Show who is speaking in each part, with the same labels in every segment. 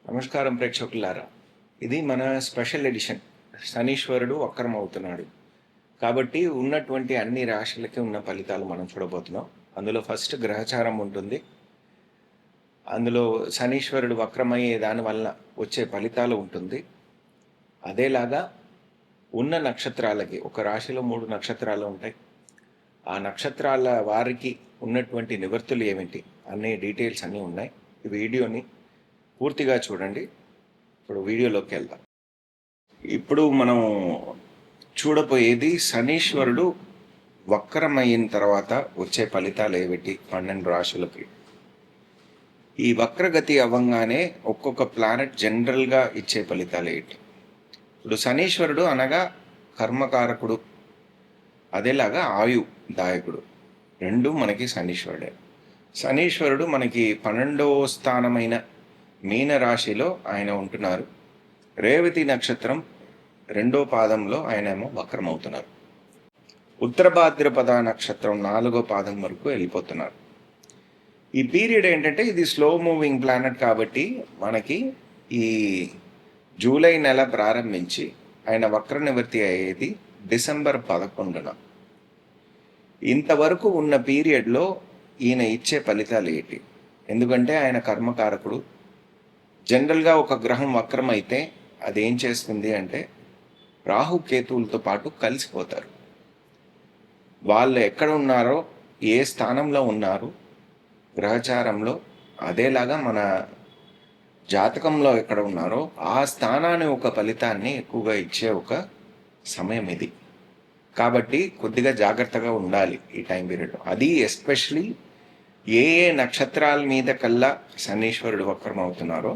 Speaker 1: నమస్కారం ప్రేక్షకులారా. ఇది మన స్పెషల్ ఎడిషన్. శనీశ్వరుడు వక్రం అవుతున్నాడు కాబట్టి ఉన్నటువంటి అన్ని రాశులకి ఉన్న ఫలితాలు మనం చూడబోతున్నాం. అందులో ఫస్ట్ గ్రహచారం ఉంటుంది. అందులో శనీశ్వరుడు వక్రమయ్యే దానివల్ల వచ్చే ఫలితాలు ఉంటుంది. అదేలాగా ఉన్న నక్షత్రాలకి ఒక రాశిలో 3 నక్షత్రాలు ఉంటాయి. ఆ నక్షత్రాల వారికి ఉన్నటువంటి నివర్తులు ఏమిటి అనే డీటెయిల్స్ అన్నీ ఉన్నాయి. ఈ వీడియోని పూర్తిగా చూడండి. ఇప్పుడు వీడియోలోకి వెళ్దాం. ఇప్పుడు మనం చూడబోయేది శనీశ్వరుడు వక్రమైన తర్వాత వచ్చే ఫలితాలు ఏమిటి 12 రాశులకి. ఈ వక్రగతి అవ్వంగానే ఒక్కొక్క ప్లానెట్ జనరల్గా ఇచ్చే ఫలితాలు ఏంటి. ఇప్పుడు శనీశ్వరుడు అనగా కర్మకారకుడు, అదేలాగా ఆయుదాయకుడు, రెండు మనకి శనీశ్వరుడే. శనీశ్వరుడు మనకి 12వ స్థానమైన మీన రాశిలో ఆయన ఉంటున్నారు. రేవతి నక్షత్రం 2వ పాదంలో ఆయనేమో వక్రమవుతున్నారు. ఉత్తర భాద్రపద నక్షత్రం 4వ పాదం వరకు వెళ్ళిపోతున్నారు. ఈ పీరియడ్ ఏంటంటే ఇది స్లో మూవింగ్ ప్లానెట్ కాబట్టి మనకి ఈ జూలై నెల ప్రారంభించి ఆయన వక్ర నివృత్తి అయ్యేది డిసెంబర్ 11న. ఇంతవరకు ఉన్న పీరియడ్లో ఈయన ఇచ్చే ఫలితాలు ఏంటి? ఎందుకంటే ఆయన కర్మకారకుడు. జనరల్గా ఒక గ్రహం వక్రం అయితే అది ఏం చేస్తుంది అంటే రాహుకేతువులతో పాటు కలిసిపోతారు. వాళ్ళు ఎక్కడ ఉన్నారో, ఏ స్థానంలో ఉన్నారు గ్రహచారంలో, అదేలాగా మన జాతకంలో ఎక్కడ ఉన్నారో ఆ స్థానాన్ని ఒక ఫలితాన్ని ఎక్కువగా ఇచ్చే ఒక సమయం ఇది. కాబట్టి కొద్దిగా జాగ్రత్తగా ఉండాలి ఈ టైం పీరియడ్. అది ఎస్పెషలీ ఏ నక్షత్రాల మీద కల్లా శనీశ్వరుడు వక్రం అవుతున్నారో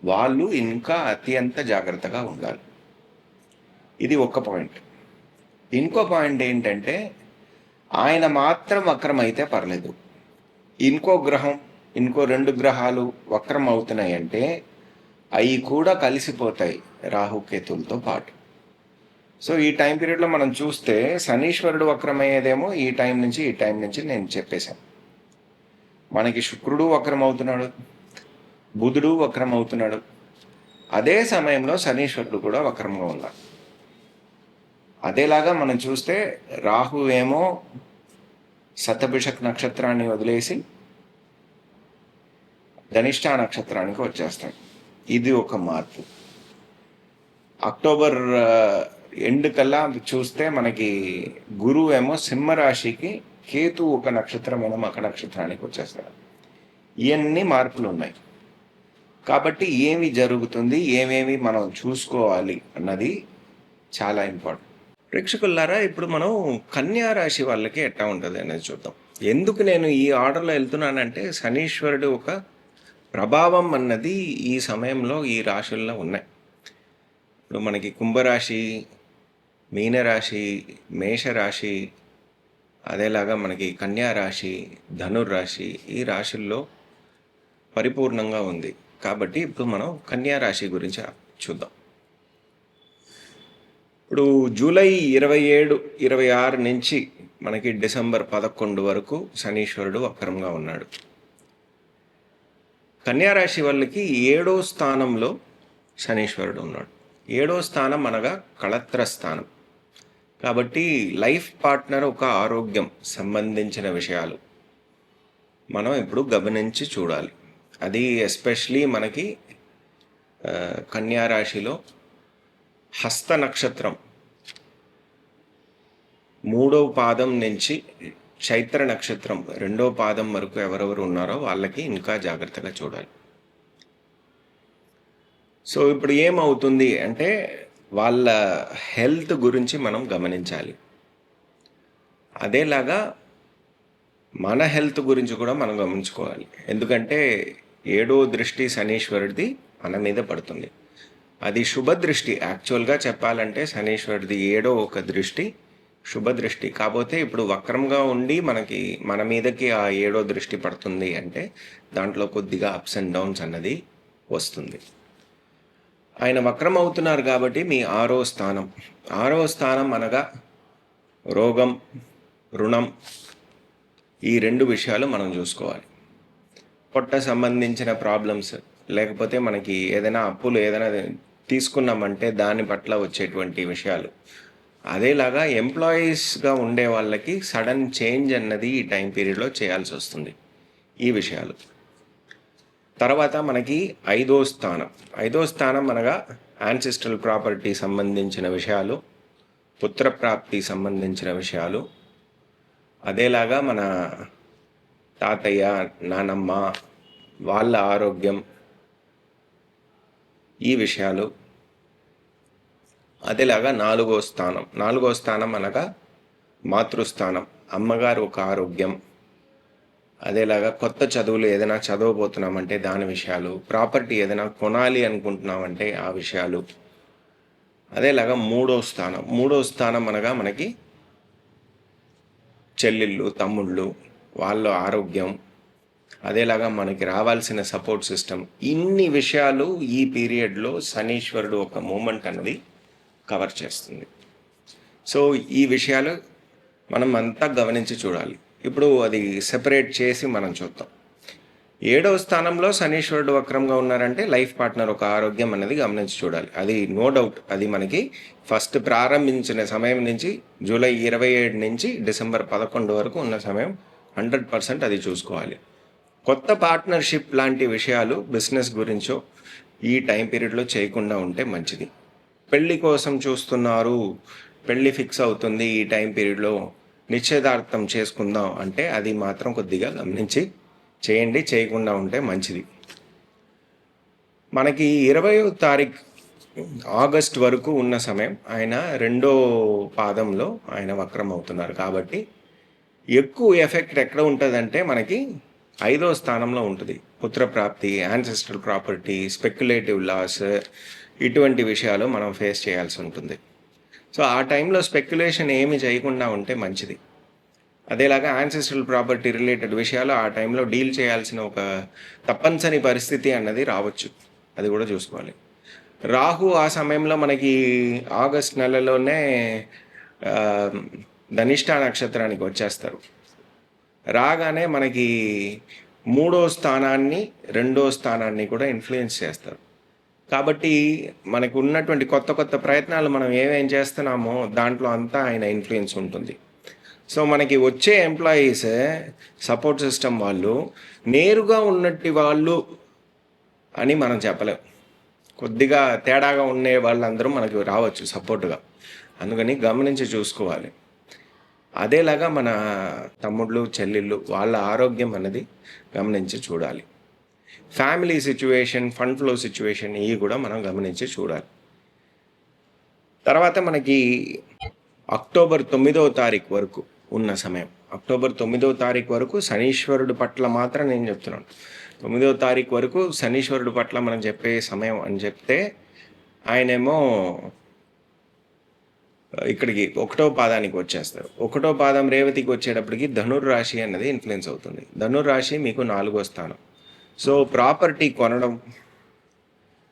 Speaker 1: వాళ్ళు ఇంకా అత్యంత జాగ్రత్తగా ఉండాలి. ఇది ఒక పాయింట్. ఇంకో పాయింట్ ఏంటంటే ఆయన మాత్రం వక్రం అయితే పర్లేదు, ఇంకో గ్రహం, ఇంకో 2 గ్రహాలు వక్రం అవుతున్నాయి అంటే అవి కూడా కలిసిపోతాయి రాహుకేతులతో పాటు. సో ఈ టైం పీరియడ్లో మనం చూస్తే శనీశ్వరుడు వక్రమయ్యేదేమో ఈ టైం నుంచి నేను చెప్పేశాను. మనకి శుక్రుడు వక్రం అవుతున్నాడు, బుధుడు వక్రం అవుతున్నాడు. అదే సమయంలో శనీశ్వరుడు కూడా వక్రంగా ఉన్నాడు. అదేలాగా మనం చూస్తే రాహు ఏమో శతభిషక్ నక్షత్రాన్ని వదిలేసి ధనిష్ట నక్షత్రానికి వచ్చేస్తాడు. ఇది ఒక మార్పు. అక్టోబర్ ఎండ్ కల్లా చూస్తే మనకి గురువు ఏమో సింహరాశికి, కేతు ఒక నక్షత్రమైన మకర నక్షత్రానికి వచ్చేస్తాడు. ఇవన్నీ మార్పులు ఉన్నాయి. కాబట్టి ఏమి జరుగుతుంది, ఏమేమి మనం చూసుకోవాలి అన్నది చాలా ఇంపార్టెంట్. ప్రేక్షకులారా, ఇప్పుడు మనం కన్యా రాశి వాళ్ళకి ఎట్లా ఉంటుంది అనేది చూద్దాం. ఎందుకు నేను ఈ ఆర్డర్లో వెళ్తున్నానంటే శనీశ్వరుడు ఒక ప్రభావం అన్నది ఈ సమయంలో ఈ రాశుల్లో ఉన్నాయి. ఇప్పుడు మనకి కుంభరాశి, మీనరాశి, మేషరాశి, అదేలాగా మనకి కన్యా రాశి, ధనుర్రాశి ఈ రాశుల్లో పరిపూర్ణంగా ఉంది. కాబట్టి ఇప్పుడు మనం కన్యా రాశి గురించి చూద్దాం. ఇప్పుడు జూలై 27, 26 నుంచి మనకి డిసెంబర్ 11 వరకు శనీశ్వరుడు వక్రంగా ఉన్నాడు. కన్యా రాశి వాళ్ళకి 7వ స్థానంలో శనీశ్వరుడు ఉన్నాడు. 7వ స్థానం అనగా కళత్ర స్థానం. కాబట్టి లైఫ్ పార్ట్నర్, ఒక ఆరోగ్యం సంబంధించిన విషయాలు మనం ఇప్పుడు గమనించి చూడాలి. అది ఎస్పెషలీ మనకి కన్యా రాశిలో హస్త నక్షత్రం 3వ పాదం నుంచి చైత్ర నక్షత్రం 2వ పాదం వరకు ఎవరెవరు ఉన్నారో వాళ్ళకి ఇంకా జాగ్రత్తగా చూడాలి. సో ఇప్పుడు ఏమవుతుంది అంటే వాళ్ళ హెల్త్ గురించి మనం గమనించాలి. అదేలాగా మన హెల్త్ గురించి కూడా మనం గమనించుకోవాలి. ఎందుకంటే 7వ దృష్టి శనీశ్వరుడిది మన మీద పడుతుంది. అది శుభ దృష్టి. యాక్చువల్గా చెప్పాలంటే శనీశ్వరుడిది 7వ ఒక దృష్టి శుభ దృష్టి. కాకపోతే ఇప్పుడు వక్రంగా ఉండి మన మీదకి ఆ 7వ దృష్టి పడుతుంది అంటే దాంట్లో కొద్దిగా అప్స్ అండ్ డౌన్స్ అన్నది వస్తుంది. ఆయన వక్రం అవుతున్నారు కాబట్టి మీ 6వ స్థానం అనగా రోగం, రుణం, ఈ 2 విషయాలు మనం చూసుకోవాలి. పొట్ట సంబంధించిన ప్రాబ్లమ్స్, లేకపోతే మనకి ఏదైనా అప్పులు ఏదైనా తీసుకున్నామంటే దాని పట్ల వచ్చేటువంటి విషయాలు. అదేలాగా ఎంప్లాయీస్గా ఉండే వాళ్ళకి సడన్ చేంజ్ అన్నది ఈ టైం పీరియడ్లో చేయాల్సి వస్తుంది. ఈ విషయాలు. తర్వాత మనకి ఐదో స్థానం అనగా యాన్సిస్ట్రల్ ప్రాపర్టీ సంబంధించిన విషయాలు, పుత్రప్రాప్తి సంబంధించిన విషయాలు, అదేలాగా మన తాతయ్య, నానమ్మ వాళ్ళ ఆరోగ్యం, ఈ విషయాలు. అదేలాగా నాలుగో స్థానం అనగా మాతృస్థానం, అమ్మగారు ఒక ఆరోగ్యం. అదేలాగా కొత్త చదువులు ఏదైనా చదవబోతున్నామంటే దాని విషయాలు, ప్రాపర్టీ ఏదైనా కొనాలి అనుకుంటున్నామంటే ఆ విషయాలు. అదేలాగా మూడో స్థానం అనగా మనకి చెల్లెళ్ళు, తమ్ముళ్ళు, వాళ్ళ ఆరోగ్యం. అదేలాగా మనకి రావాల్సిన సపోర్ట్ సిస్టమ్. ఇన్ని విషయాలు ఈ పీరియడ్లో శనీశ్వరుడు ఒక మూమెంట్ అన్నది కవర్ చేస్తుంది. సో ఈ విషయాలు మనం అంతా గమనించి చూడాలి. ఇప్పుడు అది సెపరేట్ చేసి మనం చూద్దాం. 7వ స్థానంలో శనీశ్వరుడు వక్రంగా ఉన్నారంటే లైఫ్ పార్ట్నర్ ఒక ఆరోగ్యం అనేది గమనించి చూడాలి. అది నో డౌట్. అది మనకి ఫస్ట్ ప్రారంభించిన సమయం నుంచి జూలై 27 నుంచి డిసెంబర్ 11 వరకు ఉన్న సమయం 100% అది చూసుకోవాలి. కొత్త పార్ట్నర్షిప్ లాంటి విషయాలు బిజినెస్ గురించో ఈ టైం పీరియడ్లో చేయకుండా ఉంటే మంచిది. పెళ్లి కోసం చూస్తున్నారు, పెళ్ళి ఫిక్స్ అవుతుంది ఈ టైం పీరియడ్లో, నిశ్చయదార్థం చేసుకుందాం అంటే అది మాత్రం కొద్దిగా గమనించి చేయండి, చేయకుండా ఉంటే మంచిది. మనకి 20వ తారీఖు ఆగస్ట్ వరకు ఉన్న సమయం ఆయన 2వ పాదంలో ఆయన వక్రం అవుతున్నారు. కాబట్టి ఎక్కువ ఎఫెక్ట్ ఎక్కడ ఉంటుందంటే మనకి 5వ స్థానంలో ఉంటుంది. పుత్రప్రాప్తి, యాన్సెస్ట్రల్ ప్రాపర్టీ, స్పెక్యులేటివ్ లాస్, ఇటువంటి విషయాలు మనం ఫేస్ చేయాల్సి ఉంటుంది. సో ఆ టైంలో స్పెక్యులేషన్ ఏమి చేయకుండా ఉంటే మంచిది. అదేలాగా యాన్సెస్ట్రల్ ప్రాపర్టీ రిలేటెడ్ విషయాలు ఆ టైంలో డీల్ చేయాల్సిన ఒక తప్పనిసరి పరిస్థితి అన్నది రావచ్చు. అది కూడా చూసుకోవాలి. రాహు ఆ సమయంలో మనకి ఆగస్ట్ నెలలోనే ధనిష్ఠా నక్షత్రానికి వచ్చేస్తారు. రాగానే మనకి 3వ స్థానాన్ని 2వ స్థానాన్ని కూడా ఇన్ఫ్లుయెన్స్ చేస్తారు. కాబట్టి మనకు ఉన్నటువంటి కొత్త ప్రయత్నాలు మనం ఏమేం చేస్తున్నామో దాంట్లో అంతా ఆయన ఇన్ఫ్లుయెన్స్ ఉంటుంది. సో మనకి వచ్చే ఎంప్లాయీస్ సపోర్ట్ సిస్టమ్ వాళ్ళు నేరుగా ఉన్నట్టు వాళ్ళు అని మనం చెప్పలేం. కొద్దిగా తేడాగా ఉండే వాళ్ళందరూ మనకి రావచ్చు సపోర్ట్గా. అందుకని గమనించి చూసుకోవాలి. అదేలాగా మన తమ్ముళ్ళు, చెల్లెళ్ళు వాళ్ళ ఆరోగ్యం అన్నది గమనించి చూడాలి. Family situation, fund flow situation ఇవి కూడా మనం గమనించి చూడాలి. తర్వాత మనకి అక్టోబర్ 9వ తారీఖు వరకు ఉన్న సమయం. అక్టోబర్ 9వ తారీఖు వరకు శనీశ్వరుడు పట్ల మాత్రం నేను చెప్తున్నాను. 9వ తారీఖు వరకు శనీశ్వరుడు పట్ల మనం చెప్పే సమయం అని చెప్తే ఆయనేమో ఇక్కడికి 1వ పాదానికి వచ్చేస్తారు. 1వ పాదం రేవతికి వచ్చేటప్పటికి ధనుర్రాశి అన్నది ఇన్ఫ్లుయెన్స్ అవుతుంది. ధనుర్రాశి మీకు 4వ స్థానం. సో ప్రాపర్టీ కొనడం,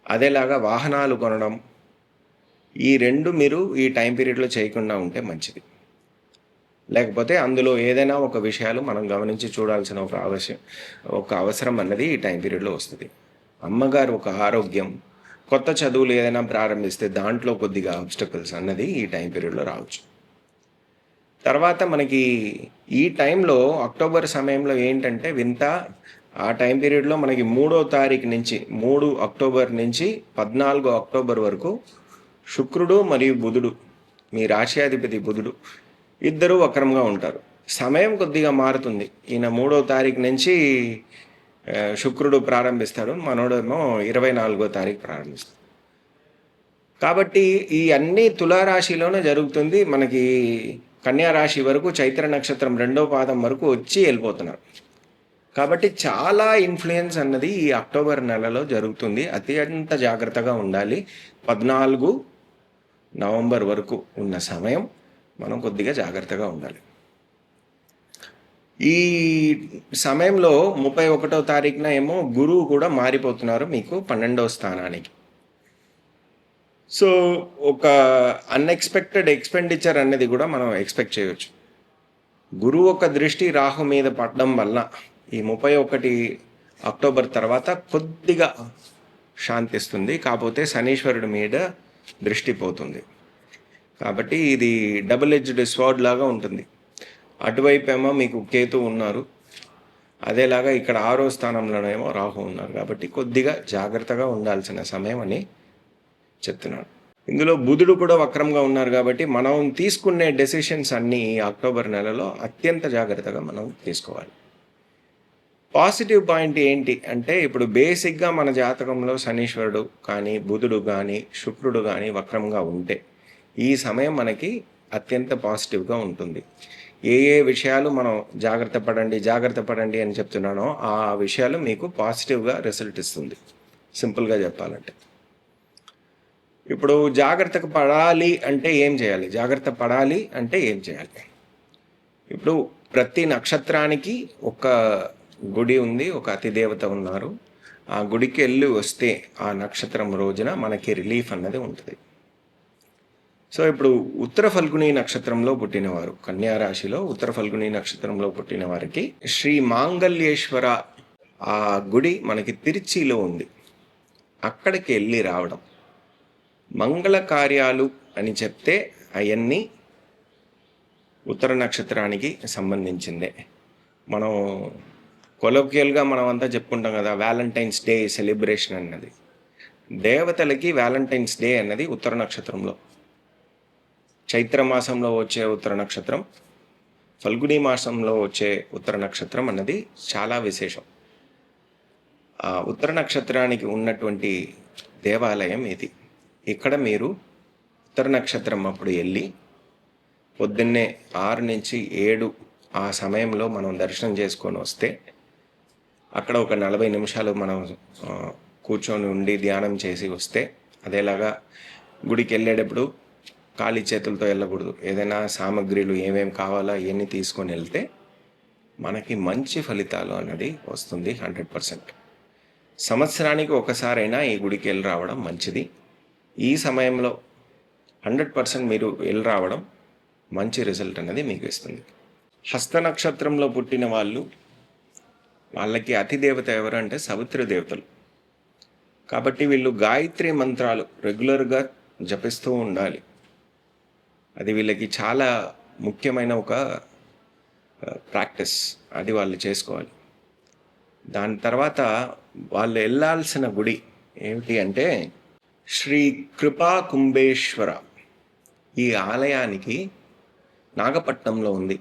Speaker 1: అదేలాగా వాహనాలు కొనడం, ఈ 2 మీరు ఈ టైం పీరియడ్లో చేయకుండా ఉంటే మంచిది. లేకపోతే అందులో ఏదైనా ఒక విషయాలు మనం గమనించి చూడాల్సిన ఒక అవసరం అన్నది ఈ టైం పీరియడ్లో వస్తుంది. అమ్మగారు ఒక ఆరోగ్యం, కొత్త చదువులు ఏదైనా ప్రారంభిస్తే దాంట్లో కొద్దిగా ఆబ్స్టకల్స్ అన్నది ఈ టైం పీరియడ్లో రావచ్చు. తర్వాత మనకి ఈ టైంలో అక్టోబర్ సమయంలో ఏంటంటే వింత, ఆ టైం పీరియడ్లో మనకి 3వ తారీఖు నుంచి 3 అక్టోబర్ నుంచి 14 అక్టోబర్ వరకు శుక్రుడు మరియు బుధుడు, మీ రాశ్యాధిపతి బుధుడు ఇద్దరూ వక్రంగా ఉంటారు. సమయం కొద్దిగా మారుతుంది. ఈయన 3వ తారీఖు నుంచి శుక్రుడు ప్రారంభిస్తాడు, మనోడేమో 24వ తారీఖు ప్రారంభిస్తాడు. కాబట్టి ఈ అన్ని తులారాశిలోనే జరుగుతుంది. మనకి కన్యారాశి వరకు చైత్ర నక్షత్రం 2వ పాదం వరకు వచ్చి వెళ్ళిపోతున్నారు. కాబట్టి చాలా ఇన్ఫ్లుయెన్స్ అన్నది ఈ అక్టోబర్ నెలలో జరుగుతుంది. అత్యంత జాగ్రత్తగా ఉండాలి. 14 నవంబర్ వరకు ఉన్న సమయం మనం కొద్దిగా జాగ్రత్తగా ఉండాలి. ఈ సమయంలో 31వ తారీఖున ఏమో గురువు కూడా మారిపోతున్నారు మీకు 12వ స్థానానికి. సో ఒక అన్ఎక్స్పెక్టెడ్ ఎక్స్పెండిచర్ అనేది కూడా మనం ఎక్స్పెక్ట్ చేయవచ్చు. గురువు ఒక దృష్టి రాహు మీద పడడం వల్ల ఈ 31 అక్టోబర్ తర్వాత కొద్దిగా శాంతిస్తుంది, కాకపోతే శనీశ్వరుడి మీద దృష్టి పోతుంది. కాబట్టి ఇది డబుల్ ఎడ్జ్డ్ స్వార్డ్ లాగా ఉంటుంది. అటువైపు ఏమో మీకు కేతు ఉన్నారు, అదేలాగా ఇక్కడ 6వ స్థానంలోనేమో రాహు ఉన్నారు. కాబట్టి కొద్దిగా జాగ్రత్తగా ఉండాల్సిన సమయం అని చెప్తున్నాడు. ఇందులో బుధుడు కూడా వక్రంగా ఉన్నారు కాబట్టి మనం తీసుకునే డెసిషన్స్ అన్నీ ఈ అక్టోబర్ నెలలో అత్యంత జాగ్రత్తగా మనం తీసుకోవాలి. పాజిటివ్ పాయింట్ ఏంటి అంటే, ఇప్పుడు బేసిక్గా మన జాతకంలో శనీశ్వరుడు కానీ పబుధుడు కానీ శుక్రుడు కానీ వక్రంగా ఉంటే ఈ సమయం మనకి అత్యంత పాజిటివ్గా ఉంటుంది. ఏ ఏ విషయాలు మనం జాగ్రత్త పడండి అని చెప్తున్నానో ఆ విషయాలు మీకు పాజిటివ్గా రిజల్ట్ ఇస్తుంది. సింపుల్గా చెప్పాలంటే, ఇప్పుడు జాగ్రత్త పడాలి అంటే ఏం చేయాలి? ఇప్పుడు ప్రతి నక్షత్రానికి ఒక గుడి ఉంది, ఒక అతిదేవత ఉన్నారు. ఆ గుడికి వెళ్ళి వస్తే ఆ నక్షత్రం రోజున మనకి రిలీఫ్ అన్నది ఉంటుంది. సో ఇప్పుడు ఉత్తర ఫల్గుని నక్షత్రంలో పుట్టినవారు, కన్యా రాశిలో ఉత్తర ఫల్గుని నక్షత్రంలో పుట్టిన వారికి శ్రీ మాంగళ్యేశ్వర ఆ గుడి మనకి తిరుచిలో ఉంది. అక్కడికి వెళ్ళి రావడం, మంగళ కార్యాలు అని చెప్తే అవన్నీ ఉత్తర నక్షత్రానికి సంబంధించిందే. మనం కొలోకియల్గా మనం అంతా చెప్పుకుంటాం కదా, వ్యాలంటైన్స్ డే సెలబ్రేషన్ అన్నది. దేవతలకి వ్యాలంటైన్స్ డే అన్నది ఉత్తర నక్షత్రంలో, చైత్ర మాసంలో వచ్చే ఉత్తర నక్షత్రం, ఫల్గుని మాసంలో వచ్చే ఉత్తర నక్షత్రం అన్నది చాలా విశేషం. ఆ ఉత్తర నక్షత్రానికి ఉన్నటువంటి దేవాలయం ఇది. ఇక్కడ మీరు ఉత్తర నక్షత్రం అప్పుడు వెళ్ళి పొద్దున్నే 6 నుంచి 7 ఆ సమయంలో మనం దర్శనం చేసుకొని వస్తే, అక్కడ ఒక 40 నిమిషాలు మనం కూర్చొని ఉండి ధ్యానం చేసి వస్తే, అదేలాగా గుడికి వెళ్ళేటప్పుడు ఖాళీ చేతులతో వెళ్ళకూడదు. ఏదైనా సామాగ్రిలు ఏమేమి కావాలో అవన్నీ తీసుకొని వెళ్తే మనకి మంచి ఫలితాలు అన్నది వస్తుంది 100%. సంవత్సరానికి ఒకసారైనా ఈ గుడికి వెళ్ళి రావడం మంచిది. ఈ సమయంలో 100% మీరు వెళ్ళి రావడం మంచి రిజల్ట్ అనేది మీకు ఇస్తుంది. హస్త నక్షత్రంలో పుట్టిన వాళ్ళకి అతిదేవత ఎవరు అంటే సవిత్రి దేవతలు. కాబట్టి వీళ్ళు గాయత్రి మంత్రాలు రెగ్యులర్గా జపిస్తూ ఉండాలి. అది వీళ్ళకి చాలా ముఖ్యమైన ఒక ప్రాక్టీస్, అది వాళ్ళు చేసుకోవాలి. దాని తర్వాత వాళ్ళు వెళ్ళాల్సిన గుడి ఏమిటి అంటే శ్రీ కృపా కుంభేశ్వర. ఈ ఆలయానికి నాగపట్నంలో ఉంది.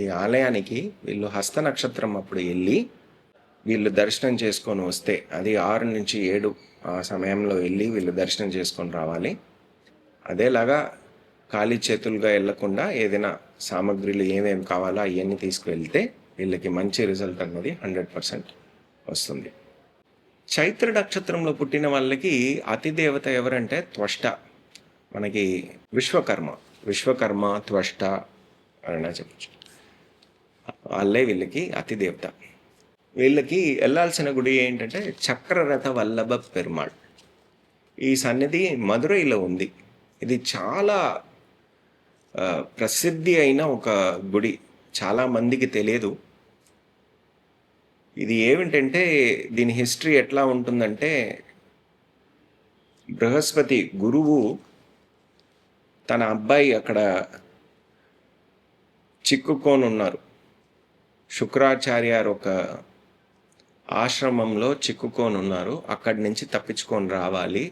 Speaker 1: ఈ ఆలయానికి వీళ్ళు హస్త నక్షత్రం అప్పుడు వెళ్ళి వీళ్ళు దర్శనం చేసుకొని వస్తే, అది 6 నుంచి 7 ఆ సమయంలో వెళ్ళి వీళ్ళు దర్శనం చేసుకొని రావాలి. అదేలాగా ఖాళీ చేతులుగా వెళ్లకుండా ఏదైనా సామాగ్రిలు ఏమేమి కావాలో అవన్నీ తీసుకువెళ్తే వీళ్ళకి మంచి రిజల్ట్ అన్నది 100% వస్తుంది. చైత్ర నక్షత్రంలో పుట్టిన వాళ్ళకి అతిదేవత ఎవరంటే త్వష్ట. మనకి విశ్వకర్మ త్వష్ట అని చెప్పచ్చు. వాళ్ళే వీళ్ళకి అతిదేవత. వీళ్ళకి వెళ్ళాల్సిన గుడి ఏంటంటే చక్రరథ వల్లభ పెరుమాళ్. ఈ సన్నిధి మదురైలో ఉంది. ఇది చాలా ప్రసిద్ధి అయిన ఒక గుడి, చాలామందికి తెలియదు. ఇది ఏమిటంటే దీని హిస్టరీ ఎట్లా ఉంటుందంటే, బృహస్పతి గురువు తన అబ్బాయి అక్కడ చిక్కుకొని ఉన్నారు. శుక్రాచార్యారు ఒక ఆశ్రమంలో చిక్కుకొని ఉన్నారు. అక్కడి నుంచి తప్పించుకొని రావాలి.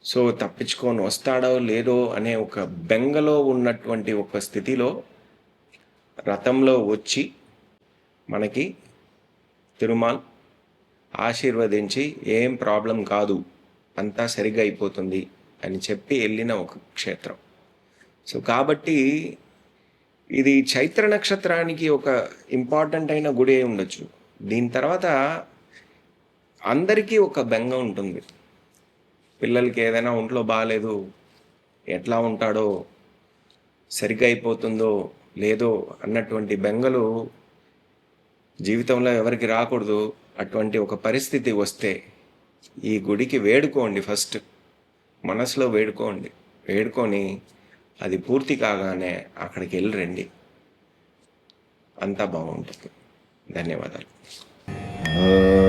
Speaker 1: సో తప్పించుకొని వస్తాడో లేదో అనే ఒక బెంగలో ఉన్నటువంటి ఒక స్థితిలో రథంలో వచ్చి మనకి తిరుమల ఆశీర్వదించి ఏం ప్రాబ్లం కాదు, అంతా సరిగా అయిపోతుంది అని చెప్పి వెళ్ళిన ఒక క్షేత్రం. సో కాబట్టి ఇది చైత్ర నక్షత్రానికి ఒక ఇంపార్టెంట్ అయిన గుడి ఉండొచ్చు. దీని తర్వాత అందరికీ ఒక బెంగ ఉంటుంది. పిల్లలకి ఏదైనా ఒంట్లో బాగాలేదు, ఎట్లా ఉంటాడో, సరిగ్గా అయిపోతుందో లేదో అన్నటువంటి బెంగలు జీవితంలో ఎవరికి రాకూడదు. అటువంటి ఒక పరిస్థితి వస్తే ఈ గుడికి వేడుకోండి. ఫస్ట్ మనసులో వేడుకొని అది పూర్తి కాగానే అక్కడికి వెళ్ళి రండి, అంతా బాగుంటుంది. ధన్యవాదాలు. ఆ.